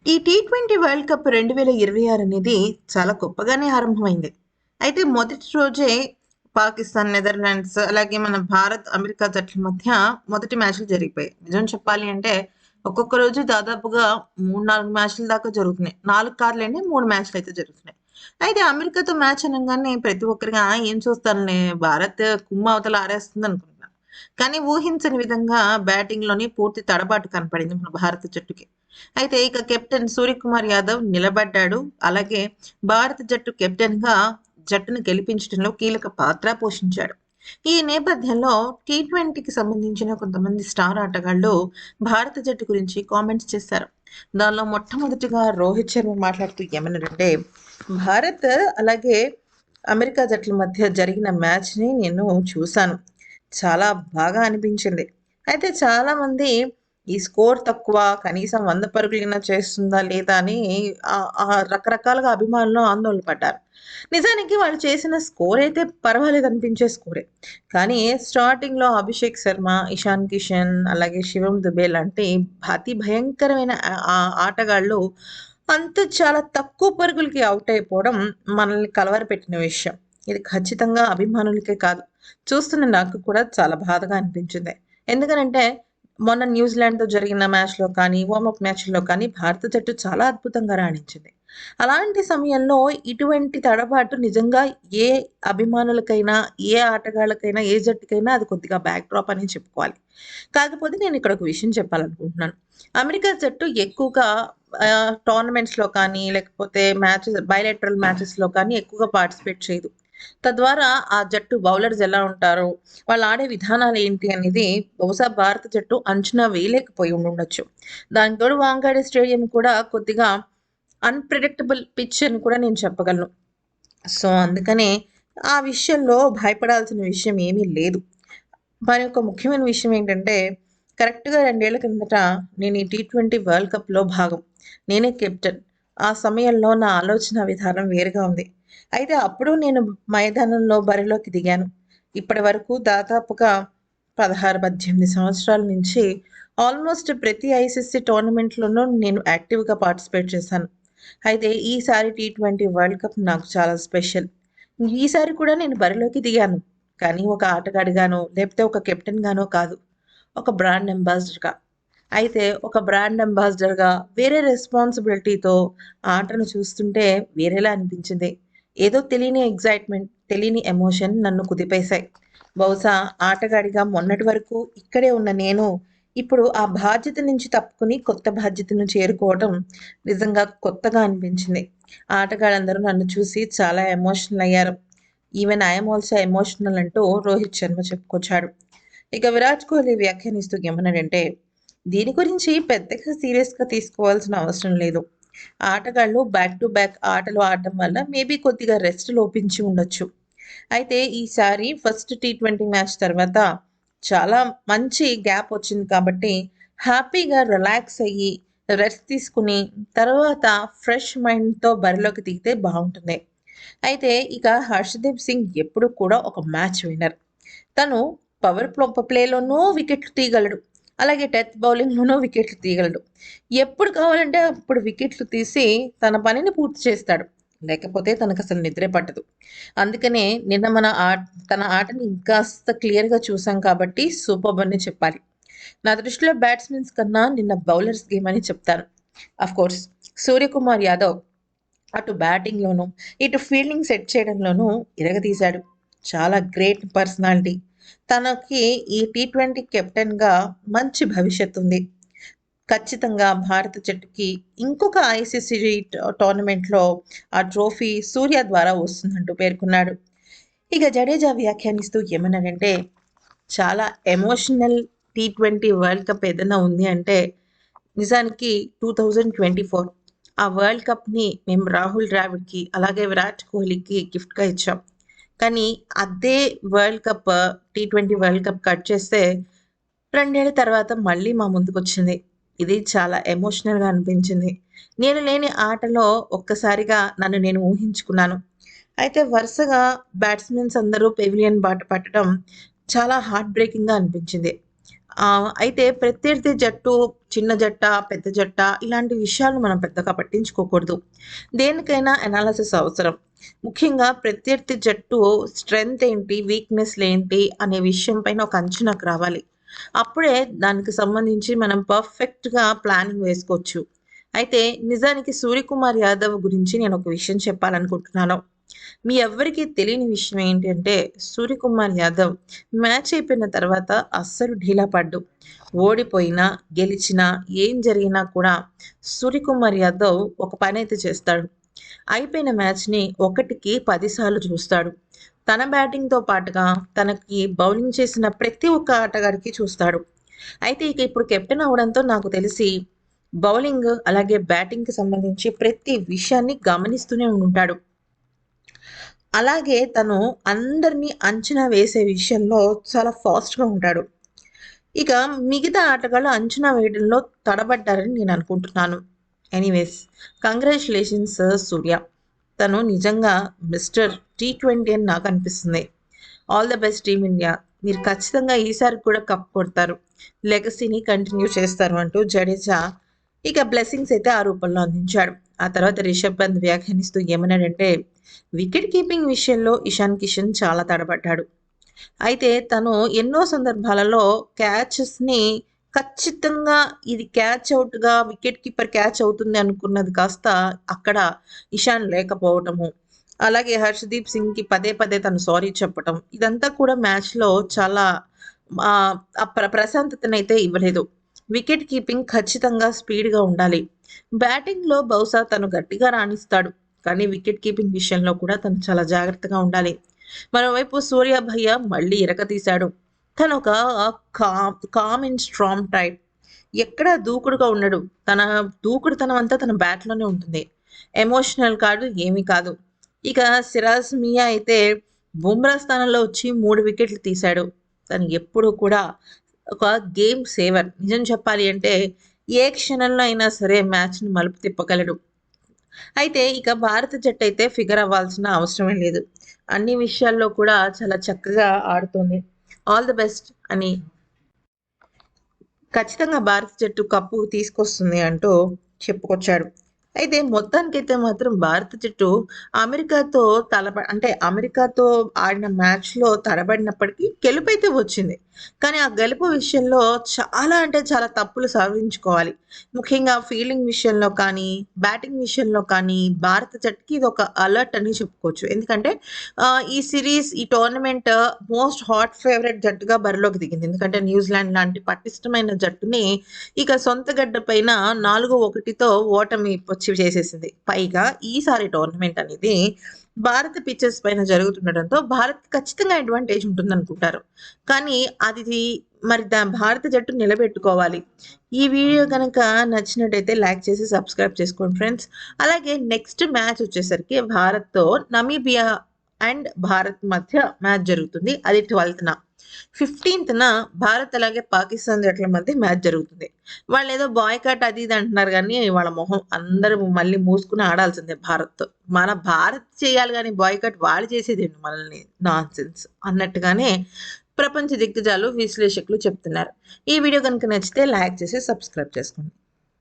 ఈ T20 world cup 2026 అనేది చాలా గొప్పగానే ఆరంభమైంది. అయితే మొదటి రోజే పాకిస్తాన్, నెదర్లాండ్స్ అలాగే మన భారత్, అమెరికా జట్ల మధ్య మొదటి మ్యాచ్‌లు జరిగిపోయాయి. నిజం చెప్పాలి అంటే ఒక్కొక్క రోజు దాదాపుగా 3, 4 మ్యాచ్‌ల దాకా జరుగుతున్నాయి. 4 కాదులెండి 3 మ్యాచ్‌లయితే జరుగుతున్నాయి. అయితే అమెరికాతో మ్యాచ్ అనంగానే ప్రతి ఒక్కరిగా ఏం చూస్తానులే భారత్ కుమ్మ అవతల ఆరేస్తుందనుకున్నాను. కానీ ఊహించని విధంగా బ్యాటింగ్‌లోని పూర్తి తడబాటు కనపడింది మన భారత జట్టుకి. అయితే ఇక కెప్టెన్ సూర్యకుమార్ యాదవ్ నిలబడ్డాడు. అలాగే భారత జట్టు కెప్టెన్‌గా జట్టును గెలిపించడంలో కీలక పాత్ర పోషించాడు. ఈ నేపథ్యంలో టీ20కి సంబంధించిన కొంతమంది స్టార్ ఆటగాళ్ళు భారత జట్టు గురించి కామెంట్స్ చేశారు. దానిలో మొట్టమొదటిగా రోహిత్ శర్మ మాట్లాడుతూ ఏమన్నారంటే, భారత్ అలాగే అమెరికా జట్ల మధ్య జరిగిన మ్యాచ్‌ని నేను చూసాను. చాలా బాగా అనిపించింది. అయితే చాలామంది ఈ స్కోర్ తక్కువ, కనీసం 100 పరుగులైనా చేస్తుందా లేదా అని రకరకాలుగా అభిమానులు ఆందోళన పడ్డారు. నిజానికి వాళ్ళు చేసిన స్కోర్ అయితే పర్వాలేదనిపించే స్కోరే. కానీ స్టార్టింగ్‌లో అభిషేక్ శర్మ, ఇషాన్ కిషన్, అలాగే శివం దుబే లాంటి అతి భయంకరమైన ఆటగాళ్ళు చాలా తక్కువ పరుగులకి ఔట్ అయిపోవడం మనల్ని కలవరపెట్టిన విషయం. ఇది ఖచ్చితంగా అభిమానులకే కాదు, చూస్తున్న నాకు కూడా చాలా బాధగా అనిపించింది. ఎందుకనంటే మొన్న న్యూజిలాండ్‌తో జరిగిన మ్యాచ్‌లో కానీ, వార్మప్ మ్యాచ్‌లో కానీ భారత జట్టు చాలా అద్భుతంగా రాణించింది. అలాంటి సమయంలో ఇటువంటి తడబాటు నిజంగా ఏ అభిమానులకైనా, ఏ ఆటగాళ్ళకైనా, ఏ జట్టుకైనా అది కొద్దిగా బ్యాక్ డ్రాప్ అనే చెప్పుకోవాలి. కాకపోతే నేను ఇక్కడ ఒక విషయం చెప్పాలనుకుంటున్నాను. అమెరికా జట్టు ఎక్కువగా టోర్నమెంట్స్‌లో కానీ, లేకపోతే బైలేటరల్ మ్యాచెస్‌లో కానీ ఎక్కువగా పార్టిసిపేట్ చేయదు. తద్వారా ఆ జట్టు బౌలర్స్ ఎలా ఉంటారో, వాళ్ళు ఆడే విధానాలు ఏంటి అనేది బహుశా భారత జట్టు అంచనా వేయలేకపోయి ఉండుండొచ్చు. దానికి తోడు వాంఖేడే స్టేడియం కూడా కొద్దిగా అన్‌ప్రెడిక్టబుల్ పిచ్ అని కూడా నేను చెప్పగలను. సో, అందుకనే ఆ విషయంలో భయపడాల్సిన విషయం ఏమీ లేదు. మరి ఒక ముఖ్యమైన విషయం ఏంటంటే, కరెక్ట్‌గా 2 ఏళ్ల కిందట నేను ఈ టీ20 వరల్డ్ కప్‌లో భాగం. నేనే కెప్టెన్. ఆ సమయంలో నా ఆలోచన విధానం వేరుగా ఉంది. అయితే అప్పుడు నేను మైదానంలో బరిలోకి దిగాను. ఇప్పటి వరకు దాదాపుగా 16, 18 సంవత్సరాల నుంచి ఆల్మోస్ట్ ప్రతి ఐసీసీ టోర్నమెంట్‌లోనూ నేను యాక్టివ్‌గా పార్టిసిపేట్ చేశాను. అయితే ఈసారి టీ20 వరల్డ్ కప్ నాకు చాలా స్పెషల్. ఈసారి కూడా నేను బరిలోకి దిగాను. కానీ ఒక ఆటగాడిగానో, లేకపోతే ఒక కెప్టెన్‌గానో కాదు. ఒక బ్రాండ్ అంబాసిడర్‌గా. అయితే ఒక బ్రాండ్ అంబాసిడర్‌గా వేరే రెస్పాన్సిబిలిటీతో ఆటను చూస్తుంటే వేరేలా అనిపించింది. ఏదో తెలియని ఎక్సైట్‌మెంట్, తెలియని ఎమోషన్ నన్ను కుదిపేశాయి. బహుశా ఆటగాడిగా మొన్నటి వరకు ఇక్కడే ఉన్న నేను, ఇప్పుడు ఆ బాధ్యత నుంచి తప్పుకొని కొత్త బాధ్యతను చేరుకోవడం నిజంగా కొత్తగా అనిపించింది. ఆటగాళ్ళందరూ నన్ను చూసి చాలా ఎమోషనల్ అయ్యారు. Even I am also emotional అంటూ రోహిత్ శర్మ చెప్పుకొచ్చాడు. ఇక విరాట్ కోహ్లీ వ్యాఖ్యానిస్తూ ఏమన్నాడంటే, దీని గురించి పెద్దగా సీరియస్‌గా తీసుకోవాల్సిన అవసరం లేదు. ఆటగాళ్ళు బ్యాక్ టు బ్యాక్ ఆటలు ఆడడం వల్ల మేబీ కొద్దిగా రెస్ట్ లోపించి ఉండొచ్చు. అయితే ఈసారి ఫస్ట్ టీ20 మ్యాచ్ తర్వాత చాలా మంచి గ్యాప్ వచ్చింది కాబట్టి హ్యాపీగా రిలాక్స్ అయ్యి, రెస్ట్ తీసుకుని, తర్వాత ఫ్రెష్ మైండ్‌తో బరిలోకి దిగితే బావుంటుంది. అయితే ఇక హర్షదీప్ సింగ్ ఎప్పుడు కూడా ఒక మ్యాచ్ విన్నర్. తను ప్లేలోనూ వికెట్లు తీయగలడు. అలాగే డెత్ బౌలింగ్‌లోనూ వికెట్లు తీయగలడు. ఎప్పుడు కావాలంటే అప్పుడు వికెట్లు తీసి తన పనిని పూర్తి చేస్తాడు. లేకపోతే తనకసలు నిద్రే పట్టదు. అందుకనే నిన్న తన ఆటని ఇంకాస్త క్లియర్‌గా చూసాం కాబట్టి సూపర్బ్ అనే చెప్పాలి. నా దృష్టిలో బ్యాట్స్‌మెన్స్ కన్నా నిన్న బౌలర్స్ గేమ్ అని చెప్తాను. ఆఫ్‌కోర్స్ సూర్యకుమార్ యాదవ్ అటు బ్యాటింగ్‌లోనూ, ఇటు ఫీల్డింగ్ సెట్ చేయడంలోనూ ఇరగదీశాడు. చాలా గ్రేట్ పర్సనాలిటీ. తనకి ఈ టీ20 కెప్టెన్‌గా మంచి భవిష్యత్తుంది. ఖచ్చితంగా భారత జట్టుకి ఇంకొక ఐసీసీ టోర్నమెంట్‌లో ఆ ట్రోఫీ సూర్య ద్వారా వస్తుందంటూ పేర్కొన్నాడు. ఇక జడేజా వ్యాఖ్యానిస్తూ ఏమన్నాడంటే, చాలా ఎమోషనల్ టీ20 వరల్డ్ కప్ ఏదైనా ఉంది అంటే నిజానికి 2024 ఆ వరల్డ్ కప్‌ని మేము రాహుల్ ద్రావిడ్‌కి, అలాగే విరాట్ కోహ్లీకి గిఫ్ట్‌గా ఇచ్చాం. కానీ అదే world cup T20 world cup cut చేస్తే 2 ఏళ్ల తర్వాత మళ్ళీ మా ముందుకొచ్చింది. ఇది చాలా ఎమోషనల్‌గా అనిపించింది. నేను లేని ఆటలో ఒక్కసారిగా నన్ను నేను ఊహించుకున్నాను. అయితే వరుసగా బ్యాట్స్‌మెన్స్ అందరూ పెవిలియన్ బాట పట్టడం చాలా హార్ట్ బ్రేకింగ్‌గా అనిపించింది. అయితే ప్రత్యర్థి జట్టు చిన్న జట్ట, పెద్ద జట్ట ఇలాంటి విషయాలు మనం పెద్దగా పట్టించుకోకూడదు. దేనికైనా అనాలిసిస్ అవసరం. ముఖ్యంగా ప్రత్యర్థి జట్టు స్ట్రెంగ్త్ ఏంటి, వీక్‌నెస్‌లేంటి అనే విషయం పైన ఒక అంచనాకు రావాలి. అప్పుడే దానికి సంబంధించి మనం పర్ఫెక్ట్‌గా ప్లానింగ్ వేసుకోవచ్చు. అయితే నిజానికి 'సూర్యకుమార్ యాదవ్' గురించి నేనొక విషయం చెప్పాలనుకుంటున్నాను. మీ ఎవ్వరికీ తెలియని విషయం ఏంటంటే 'సూర్యకుమార్ యాదవ్' మ్యాచ్ అయిపోయిన తర్వాత అస్సలు ఢీలా పడ్డు. ఓడిపోయినా, గెలిచినా, ఏం జరిగినా కూడా 'సూర్యకుమార్ యాదవ్' ఒక పనైతే చేస్తాడు. అయిపోయిన మ్యాచ్‌ని 1కి 10 సార్లు చూస్తాడు. తన బ్యాటింగ్‌తో పాటుగా తనకి బౌలింగ్ చేసిన ప్రతి ఒక్క ఆటగాడికి చూస్తాడు. అయితే ఇక ఇప్పుడు కెప్టెన్ అవ్వడంతో నాకు తెలిసి బౌలింగ్ అలాగే బ్యాటింగ్‌కి సంబంధించి ప్రతి విషయాన్ని గమనిస్తూనే ఉండుంటాడు. అలాగే తను అందరిని అంచనా వేసే విషయంలో చాలా ఫాస్ట్‌గా ఉంటాడు. ఇక మిగతా ఆటగాళ్ళు అంచనా వేయడంలో తడబడ్డారని నేను అనుకుంటున్నాను. ఎనీవేస్ కంగ్రాచ్యులేషన్స్ సూర్య. తను నిజంగా మిస్టర్ టీ20 అని నాకు అనిపిస్తుంది. All the best team India. మీరు ఖచ్చితంగా ఈసారి కూడా కప్ కొడతారు. లెగసీని కంటిన్యూ చేస్తారు అంటూ జడేజా ఇక బ్లెస్సింగ్స్ అయితే ఆ రూపంలో అందించాడు. ఆ తర్వాత రిషబ్ పంత్ వ్యాఖ్యానిస్తూ ఏమన్నాడంటే వికెట్ కీపింగ్ విషయంలో ఇషాన్ కిషన్ చాలా తడబడ్డాడు. అయితే తను ఎన్నో సందర్భాలలో క్యాచెస్‌ని ఖచ్చితంగా ఇది క్యాచ్ ఔట్‌గా వికెట్ కీపర్ క్యాచ్ అవుతుంది అనుకున్నది కాస్త అక్కడ ఇషాన్ లేకపోవటము. అలాగే హర్షదీప్ సింగ్‌కి పదే పదే తను సారీ చెప్పటం. ఇదంతా కూడా మ్యాచ్‌లో చాలా ఆ ప్రశాంతతనైతే ఇవ్వలేదు. వికెట్ కీపింగ్ ఖచ్చితంగా స్పీడ్‌గా ఉండాలి. బ్యాటింగ్‌లో బహుశా తను గట్టిగా రాణిస్తాడు. కానీ వికెట్ కీపింగ్ విషయంలో కూడా తను చాలా జాగ్రత్తగా ఉండాలి. మరోవైపు సూర్య భయ్య మళ్ళీ ఇరగదీశాడు. తనొక కామ్ అండ్ స్ట్రాంగ్ టైప్. ఎక్కడ దూకుడుగా ఉండడు. తన దూకుడుతనం అంతా తన బ్యాట్‌లోనే ఉంటుంది. ఎమోషనల్ కాదు, ఏమీ కాదు. ఇక సిరాజ్ మియా అయితే బుమ్రా స్థానంలో వచ్చి 3 వికెట్లు తీశాడు. తను ఎప్పుడూ కూడా ఒక గేమ్ సేవర్. నిజం చెప్పాలి అంటే ఏ క్షణంలో అయినా సరే మ్యాచ్‌ని మలుపు తిప్పగలడు. అయితే ఇక భారత జట్టయితే ఫిగర్ అవ్వాల్సిన అవసరమే లేదు. అన్ని విషయాల్లో కూడా చాలా చక్కగా ఆడుతోంది. ఆల్ ది బెస్ట్ అని ఖచ్చితంగా భారత జట్టు కప్పు తీసుకొస్తుంది అంటూ చెప్పుకొచ్చాడు. అయితే మొత్తానికైతే మాత్రం భారత జట్టు అమెరికాతో అంటే అమెరికాతో ఆడిన మ్యాచ్‌లో తడబడినప్పటికీ గెలుపైతే వచ్చింది. కానీ ఆ గెలుపు విషయంలో చాలా అంటే చాలా తప్పులు సవరించుకోవాలి. ముఖ్యంగా ఫీల్డింగ్ విషయంలో కానీ, బ్యాటింగ్ విషయంలో కానీ భారత జట్టుకి ఇదొక అలర్ట్ అని చెప్పుకోవచ్చు. ఎందుకంటే ఈ సిరీస్, ఈ టోర్నమెంట్ మోస్ట్ హాట్ ఫేవరెట్ జట్టుగా బరిలోకి దిగింది. ఎందుకంటే న్యూజిలాండ్ లాంటి పటిష్టమైన జట్టుని ఇక సొంత గడ్డ పైన 4-1తో ఓటమి చేసేసింది. పైగా ఈసారి టోర్నమెంట్ అనేది భారత పిచెస్ పైన జరుగుతుండడంతో భారత్ ఖచ్చితంగా అడ్వాంటేజ్ ఉంటుందనుకుంటారు. కానీ అది మరి భారత జట్టు నిలబెట్టుకోవాలి. ఈ వీడియో గనక నచ్చినట్టయితే లైక్ చేసి సబ్స్క్రైబ్ చేసుకోండి ఫ్రెండ్స్. అలాగే నెక్స్ట్ మ్యాచ్ వచ్చేసరికి భారత్‌తో నమీబియా అండ్ భారత్ మధ్య మ్యాచ్ జరుగుతుంది. అది 12న. 15న భారత్ అలాగే పాకిస్తాన్ జట్ల మధ్య మ్యాచ్ జరుగుతుంది. వాళ్ళేదో బాయ్‌కాట్ అది ఇది అంటున్నారు గానీ, వాళ్ళ మొహం అందరూ మళ్ళీ మూసుకొని ఆడాల్సిందే భారత్‌తో. మన భారత్ చేయాలి గానీ బాయ్‌కాట్ వాళ్ళు చేసేదేంటి మనల్ని నాన్‌సెన్స్ అన్నట్టుగానే ప్రపంచ దిగ్గజాలు, విశ్లేషకులు చెప్తున్నారు. ఈ వీడియో గనుక నచ్చితే లైక్ చేసి సబ్స్క్రైబ్ చేసుకోండి.